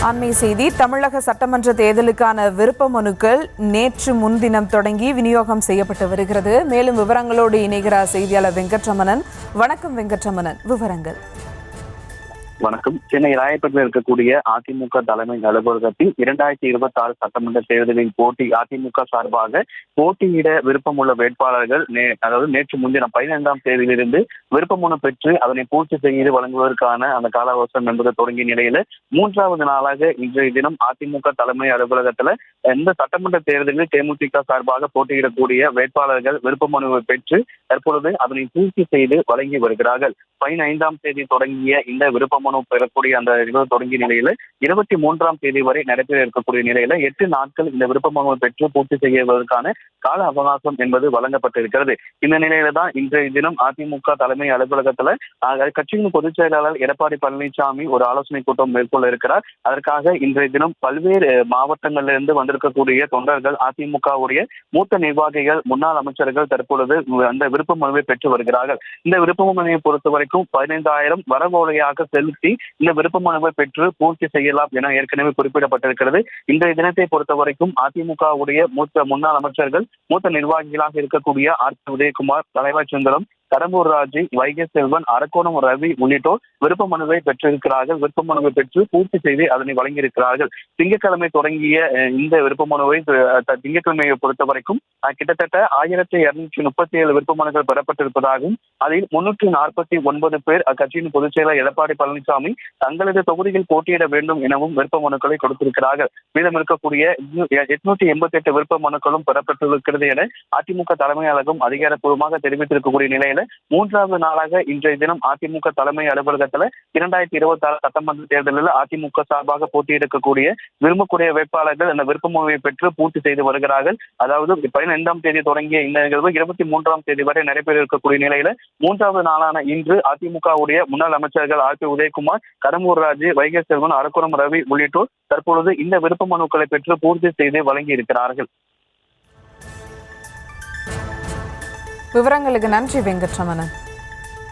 அண்மை செய்தி. தமிழக சட்டமன்ற தேர்தலுக்கான விருப்ப மனுக்கள் நேற்று முன்தினம் தொடங்கி விநியோகம் செய்யப்பட்டு வருகிறது. மேலும் விவரங்களோடு இணைகிறார் செய்தியாளர் வெங்கட்ரமணன். வணக்கம் வெங்கட்ரமணன், விவரங்கள். வணக்கம். சென்னை ராயப்பேட்டையில் இருக்கக்கூடிய அதிமுக தலைமை அலுவலகத்தில் 2026 சட்டமன்ற தேர்தலில் அதிமுக சார்பாக போட்டியிட விருப்பமுள்ள வேட்பாளர்கள் நேற்று முன்தினம் 15ஆம் தேதியிலிருந்து விருப்ப மனு பெற்று அதனை பூர்த்தி செய்து வழங்குவதற்கான அந்த கால அவகாசம் என்பது தொடங்கிய நிலையில 3வது நாளாக இன்றைய தினம் அதிமுக தலைமை அலுவலகத்துல இந்த சட்டமன்ற தேர்தலில் தேமுதிக சார்பாக போட்டியிடக்கூடிய வேட்பாளர்கள் விருப்ப மனுவை பெற்று தற்பொழுது அதனை பூர்த்தி செய்து வழங்கி வருகிறார்கள். 15ஆம் தேதி தொடங்கிய இந்த விருப்ப மனு பெறக்கூடிய அந்த தொடங்கிய நிலையில 23ஆம் தேதி வரை நடைபெற இருக்கக்கூடிய நிலையில 8 நாட்கள் இந்த விருப்ப மனுவை பெற்று பூர்த்தி செய்வதற்கான கால அவகாசம் என்பது வழங்கப்பட்டிருக்கிறது. இந்த நிலையில தான் இன்றைய தினம் அதிமுக தலைமை அலுவலகத்துல கட்சியின் பொதுச் செயலாளர் எடப்பாடி பழனிசாமி ஒரு ஆலோசனை கூட்டம் மேற்கொள்ள இருக்கிறார். அதற்காக இன்றைய தினம் பல்வேறு மாவட்டங்களில் இருந்து வந்திருக்கக்கூடிய தொண்டர்கள், அதிமுகவுடைய மூத்த நிர்வாகிகள், முன்னாள் அமைச்சர்கள் தற்பொழுது அந்த விருப்ப மனுவை பெற்று வருகிறார்கள். இந்த விருப்ப மனுவை பொறுத்தவரைக்கும் 15,000 வரவோலையாக செலுத்தி இந்த விருப்ப மனுவை பெற்று பூர்த்தி செய்யலாம் என ஏற்கனவே குறிப்பிடப்பட்டிருக்கிறது. இன்றைய தினத்தை பொறுத்தவரைக்கும் அதிமுகவுடைய முன்னாள் அமைச்சர்கள், மூத்த நிர்வாகிகளாக இருக்கக்கூடிய ஆர். உதயகுமார், தலைவர் சுந்தரம், கடம்பூர் ராஜு, வைகை செல்வன், அரக்கோணம் ரவி உள்ளிட்டோர் விருப்ப மனுவை பெற்றிருக்கிறார்கள். விருப்ப மனுவை பெற்று பூர்த்தி செய்து அதனை வழங்கியிருக்கிறார்கள். திங்கட்கிழமை தொடங்கிய இந்த விருப்ப மனுவை திங்கட்கிழமையை பொறுத்த வரைக்கும் கிட்டத்தட்ட 1237 விருப்ப மனுக்கள் பெறப்பட்டிருப்பதாகவும் அதில் 349 பேர் அக்கட்சியின் பொதுச் செயலர் எடப்பாடி பழனிசாமி தங்களது தொகுதியில் போட்டியிட வேண்டும் எனவும் விருப்ப மனுக்களை கொடுத்திருக்கிறார்கள். மீதம் இருக்கக்கூடிய 888 விருப்ப மனுக்களும் பெறப்பட்டிருக்கிறது என அதிமுக தலைமை அலுவலகம் அதிகாரப்பூர்வமாக தெரிவித்திருக்கக்கூடிய நிலையில 3வது நாளாக இன்றைய தினம் அதிமுக தலைமை அலுவலகத்துல 2026 சட்டமன்ற தேர்தலில் அதிமுக சார்பாக போட்டியிடக்கூடிய விரும்பக்கூடிய வேட்பாளர்கள் அந்த விருப்ப மனுவை பெற்று பூர்த்தி செய்து வருகிறார்கள். அதாவது 15ஆம் தேதி தொடங்கிய இந்த நிகழ்வு 23ஆம் தேதி வரை நடைபெற இருக்கக்கூடிய நிலையில 3வது நாளான இன்று அதிமுகவுடைய முன்னாள் அமைச்சர்கள் ஆர். உதயகுமார், கடம்பூர் ராஜு, வைகை செல்வன், அரக்கோணம் ரவி உள்ளிட்டோர் தற்பொழுது இந்த விருப்ப மனுக்களை பெற்று பூர்த்தி செய்து வழங்கி இருக்கிறார்கள். விவரங்களுக்கு நன்றி வெங்கட்ரமணன்.